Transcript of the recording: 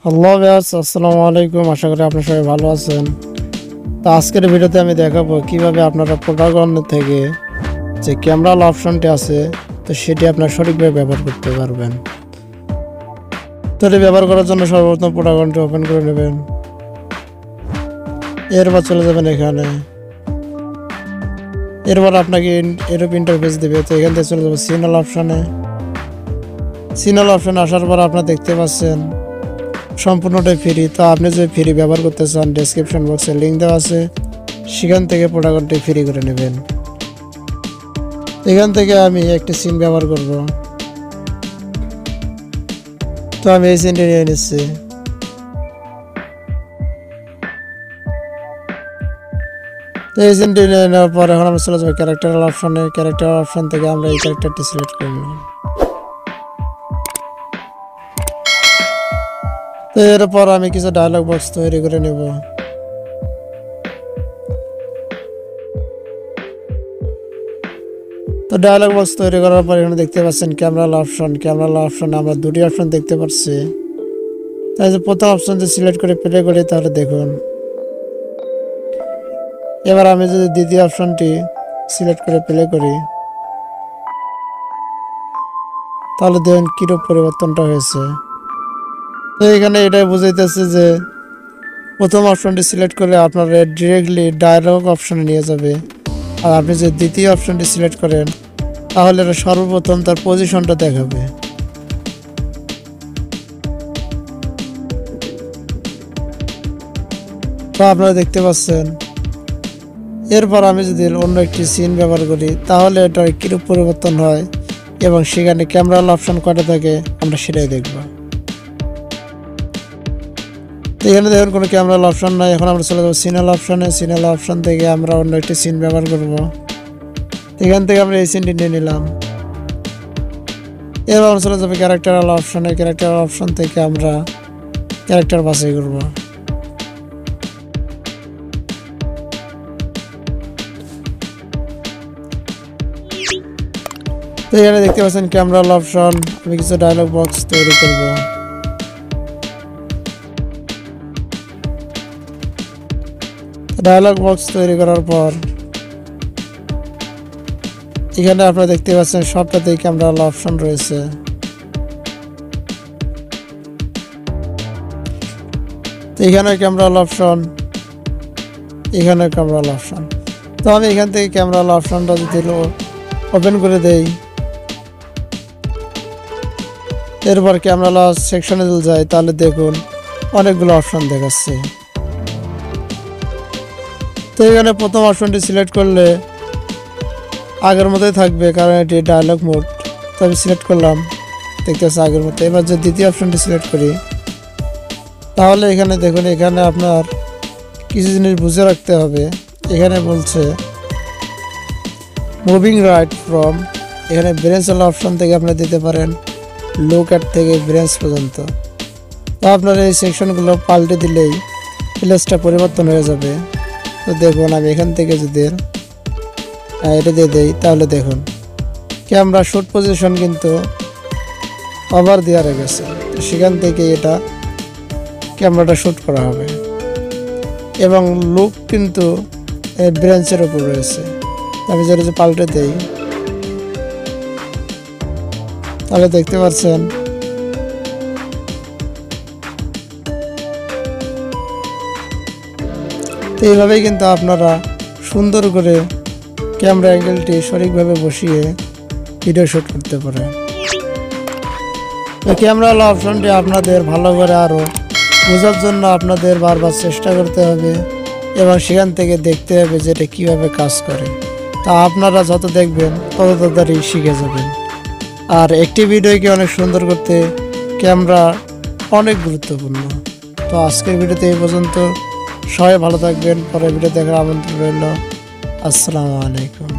Hello viewers, আসসালামু আলাইকুম। আশা করি আপনারা সবাই ভালো আছেন। তো আজকের ভিডিওতে আমি দেখাবো কিভাবে আপনারা পলিগন থেকে যে ক্যামেরা অপশনটি আছে তো সেটি আপনারা সঠিকভাবে ব্যবহার করতে পারবেন। তো এটি ব্যবহার করার জন্য সর্বপ্রথম পলিগনটি ওপেন করে নেবেন। এরপর চলে যাবেন এখানে। এরপর আপনাকে এরূপ ইন্টারফেস দেবে। তো এখান থেকে চলে যাবো সিগন্যাল অপশনে। সিগন্যাল অপশনে আসার পর আপনারা দেখতে পাচ্ছেন সম্পূর্ণটাই ফ্রি। তো আপনি যদি ফ্রি ব্যবহার করতে চান, ডেসক্রিপশন বক্সে লিঙ্ক দেওয়া আছে, সেখান থেকে পলিগনটি ফ্রি করে নেবেন। এখান থেকে আমি একটি সিন ব্যবহার করব। তো আমি এই সিনটি নিয়ে নিচ্ছি। তো এই সিনটি নিয়ে নেওয়ার পর এখন আমরা চলে যাবো ক্যারেক্টার অপশনে। ক্যারেক্টার অপশন থেকে আমরা এই ক্যারেক্টারটি সিলেক্ট করে নেব। তো এরপর আমি কিছু ডায়লগ বক্স তৈরি করে নেব। তো ডায়লগ বক্স তৈরি করার পর এখানে দেখতে পাচ্ছেন ক্যামেরা অপশন আমরা দুটি অপশন দেখতে পাচ্ছি। তাই যে প্রথম অপশনটি সিলেক্ট করে প্লে করি তাহলে দেখুন। এবার আমি যদি দ্বিতীয় অপশনটি সিলেক্ট করে প্লে করি তাহলে দেখুন কিরূপ পরিবর্তনটা হয়েছে। তো এখানে এটাই বুঝাইতেছে যে প্রথম অপশনটি সিলেক্ট করলে আপনারা ডিরেক্টলি ডায়লগ অপশনে নিয়ে যাবে, আর আপনি যদি দ্বিতীয় অপশনটি সিলেক্ট করেন তাহলে এটা সর্বপ্রথম তার পজিশনটা দেখাবে। তো আপনারা দেখতে পাচ্ছেন। এরপর আমি যদি অন্য একটি সিন ব্যবহার করি তাহলে এটা কিরূপ পরিবর্তন হয় এবং সেখানে ক্যামেরা অপশন কয়টা থাকে আমরা সেটাই দেখব। তো এখানে দেখুন কোনো ক্যামেরা অপশন নাই। এখন আমরা চলে যাবো সিগন্যাল অপশনে। সিগন্যাল অপশন থেকে আমরা অন্য একটি সিন ব্যবহার করব। এখান থেকে আমরা এই সিনটি নিয়ে নিলাম। এবার আমরা চলে যাবো ক্যারেক্টার অপশনে। ক্যারেক্টার অপশন থেকে আমরা ক্যারেক্টার বাছাই করব। তো এখানে দেখতে পাচ্ছেন ক্যামেরা অপশন। আমি কিছু ডায়লগ বক্স তৈরি করব। ডায়লগ বক্স তৈরি করার পর এখানে আপনারা দেখতে পাচ্ছেন সবটাতেই ক্যামেরা অপশন রয়েছে। তো এখানে ক্যামেরা অপশন, এখানে ক্যামেরা অপশন। তো আমি এখান থেকে ক্যামেরা অপশনটা যদি ওপেন করে দেই, এরপর ক্যামেরা সেকশনে যদি যাই তাহলে দেখুন অনেকগুলো অপশন দেখাচ্ছে। তো এখানে প্রথম অপশনটি সিলেক্ট করলে আগের মতোই থাকবে, কারণ এটি ডায়লগ মোড। তো আমি সিলেক্ট করলাম, দেখতে পাচ্ছি আগের মতো। এবার যদি দ্বিতীয় অপশনটি সিলেক্ট করি তাহলে এখানে দেখুন, এখানে আপনার কিছু জিনিস বুঝে রাখতে হবে। এখানে বলছে মুভিং রাইট ফ্রম, এখানে ব্রেঞ্চ অপশন থেকে আপনি দিতে পারেন লুক অ্যাট থেকে ব্রেঞ্চ পর্যন্ত। তো আপনার এই সেকশনগুলো পাল্টে দিলেই প্লেসটা পরিবর্তন হয়ে যাবে। তো দেখুন আমি এখান থেকে যদি এটা দিয়ে দেই তাহলে দেখুন ক্যামেরা শুট পজিশন কিন্তু ওভার দেওয়া রয়ে গেছে। তো সেখান থেকে এটা ক্যামেরাটা শ্যুট করা হবে এবং লুক কিন্তু ব্রেঞ্চের উপর রয়েছে। আমি যদি পাল্টে দেই তাহলে দেখতে পাচ্ছেন তো এইভাবেই কিন্তু আপনারা সুন্দর করে ক্যামেরা অ্যাঙ্গেলটি সঠিকভাবে বসিয়ে ভিডিও শ্যুট করতে পারেন। তো ক্যামেরা অপশনটি আপনাদের ভালো করে আরও বোঝার জন্য আপনাদের বারবার চেষ্টা করতে হবে এবং সেখান থেকে দেখতে হবে যে এটা কীভাবে কাজ করে। তা আপনারা যত দেখবেন তত তাড়াতাড়ি শিখে যাবেন। আর একটি ভিডিওকে অনেক সুন্দর করতে ক্যামেরা অনেক গুরুত্বপূর্ণ। তো আজকের ভিডিওতে এই পর্যন্ত। সবাই ভালো থাকবেন। পরের ভিডিও দেখার আমন্ত্রণ রইল। আসসালামু আলাইকুম।